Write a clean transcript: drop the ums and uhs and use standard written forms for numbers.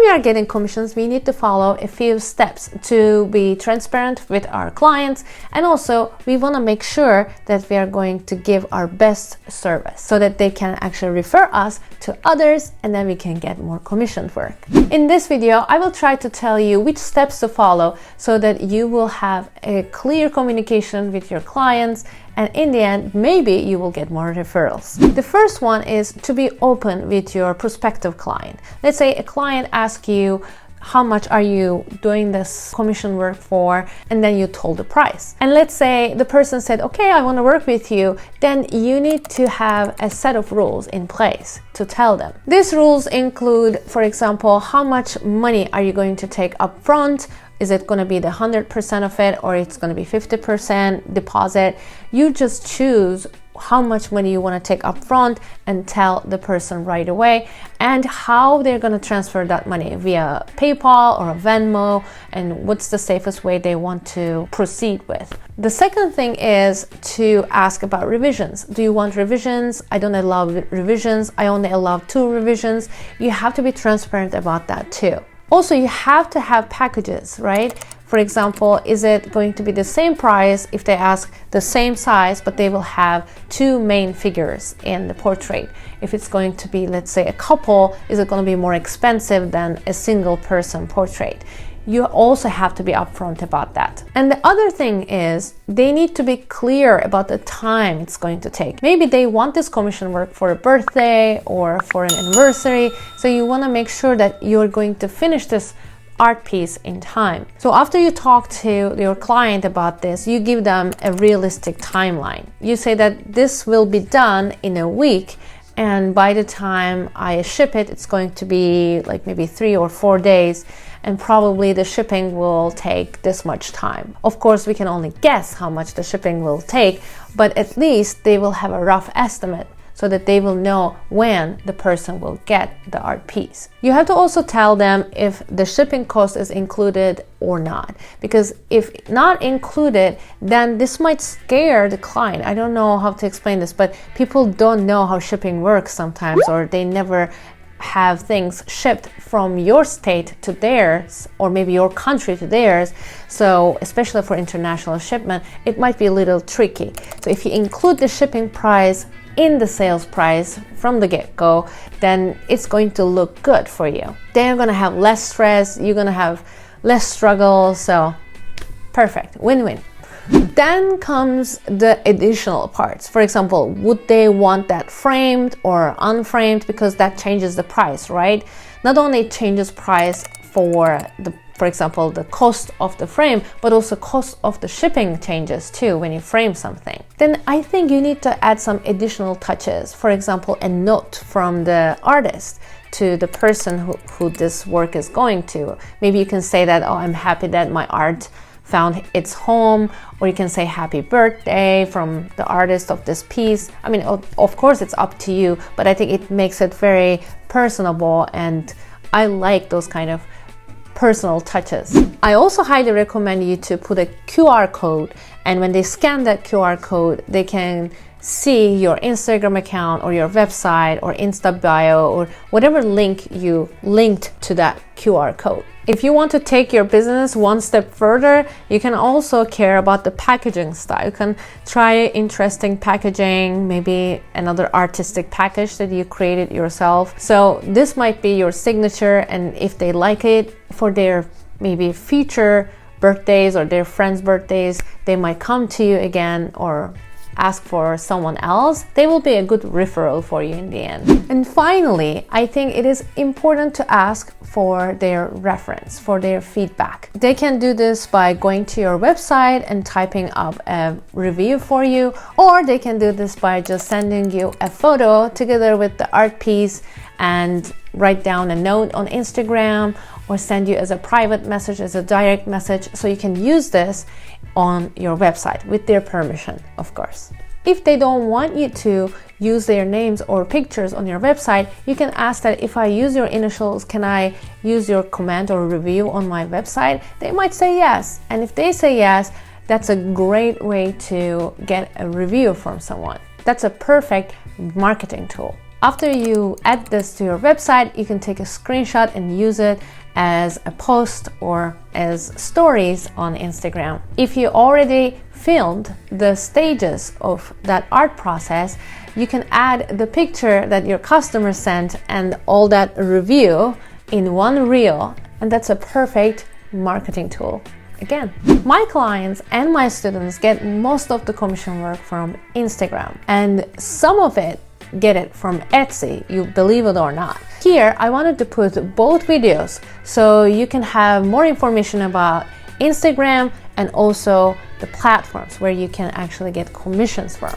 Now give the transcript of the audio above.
we are getting commissions, we need to follow a few steps to be transparent with our clients, and also we want to make sure that we are going to give our best service so that they can actually refer us to others, and then we can get more commission work. In this video, I will try to tell you which steps to follow so that you will have a clear communication with your clients, and in the end, maybe you will get more referrals. The first one is to be open with your prospective client. Let's say a client asks you, how much are you doing this commission work for? And then you told the price. And let's say the person said, okay, I want to work with you. Then you need to have a set of rules in place to tell them. These rules include, for example, how much money are you going to take up front? Is it going to be the 100% of it, or it's going to be 50% deposit? You just choose how much money you want to take up front and tell the person right away, and how they're going to transfer that money via PayPal or a Venmo, and what's the safest way they want to proceed with. The second thing is to ask about revisions. Do you want revisions? I don't allow revisions. I only allow 2 revisions. You have to be transparent about that too. Also, you have to have packages, right? For example, is it going to be the same price if they ask the same size, but they will have 2 main figures in the portrait? If it's going to be, let's say, a couple, is it going to be more expensive than a single person portrait? You also have to be upfront about that. And the other thing is, they need to be clear about the time it's going to take. Maybe they want this commission work for a birthday or for an anniversary, so you want to make sure that you're going to finish this art piece in time. So after you talk to your client about this, you give them a realistic timeline. You say that this will be done in a week, and by the time I ship it, it's going to be like maybe 3 or 4 days, and probably the shipping will take this much time. Of course, we can only guess how much the shipping will take, but at least they will have a rough estimate so that they will know when the person will get the art piece. You have to also tell them if the shipping cost is included or not, because if not included, then this might scare the client. I don't know how to explain this, but people don't know how shipping works sometimes, or they never have things shipped from your state to theirs, or maybe your country to theirs. So especially for international shipment, it might be a little tricky. So if you include the shipping price in the sales price from the get-go, then it's going to look good for you. They're going to have less stress, you're going to have less struggle, so perfect, win-win. Then comes the additional parts. For example, would they want that framed or unframed? Because that changes the price, right? Not only changes price for example, the cost of the frame, but also cost of the shipping changes too when you frame something. Then I think you need to add some additional touches. For example, a note from the artist to the person who this work is going to. Maybe you can say that, oh, I'm happy that my art found its home, or you can say happy birthday from the artist of this piece. I mean, of course it's up to you, but I think it makes it very personable, and I like those kind of personal touches. I also highly recommend you to put a QR code, and when they scan that QR code, they can see your Instagram account or your website or Insta bio or whatever link you linked to that QR code. If you want to take your business one step further, you can also care about the packaging style. You can try interesting packaging, maybe another artistic package that you created yourself. So this might be your signature, and if they like it for their maybe future birthdays or their friends' birthdays, they might come to you again or ask for someone else. They will be a good referral for you in the end. And finally, I think it is important to ask for their reference, for their feedback. They can do this by going to your website and typing up a review for you, or they can do this by just sending you a photo together with the art piece and write down a note on Instagram, or send you as a private message, as a direct message, so you can use this on your website with their permission, of course. If they don't want you to use their names or pictures on your website, you can ask that if I use your initials, can I use your comment or review on my website? They might say yes. And if they say yes, that's a great way to get a review from someone. That's a perfect marketing tool. After you add this to your website, you can take a screenshot and use it as a post or as stories on Instagram. If you already filmed the stages of that art process, you can add the picture that your customer sent and all that review in one reel, and that's a perfect marketing tool. Again, my clients and my students get most of the commission work from Instagram, and some of it get it from Etsy, you believe it or not. Here, I wanted to put both videos so you can have more information about Instagram and also the platforms where you can actually get commissions from.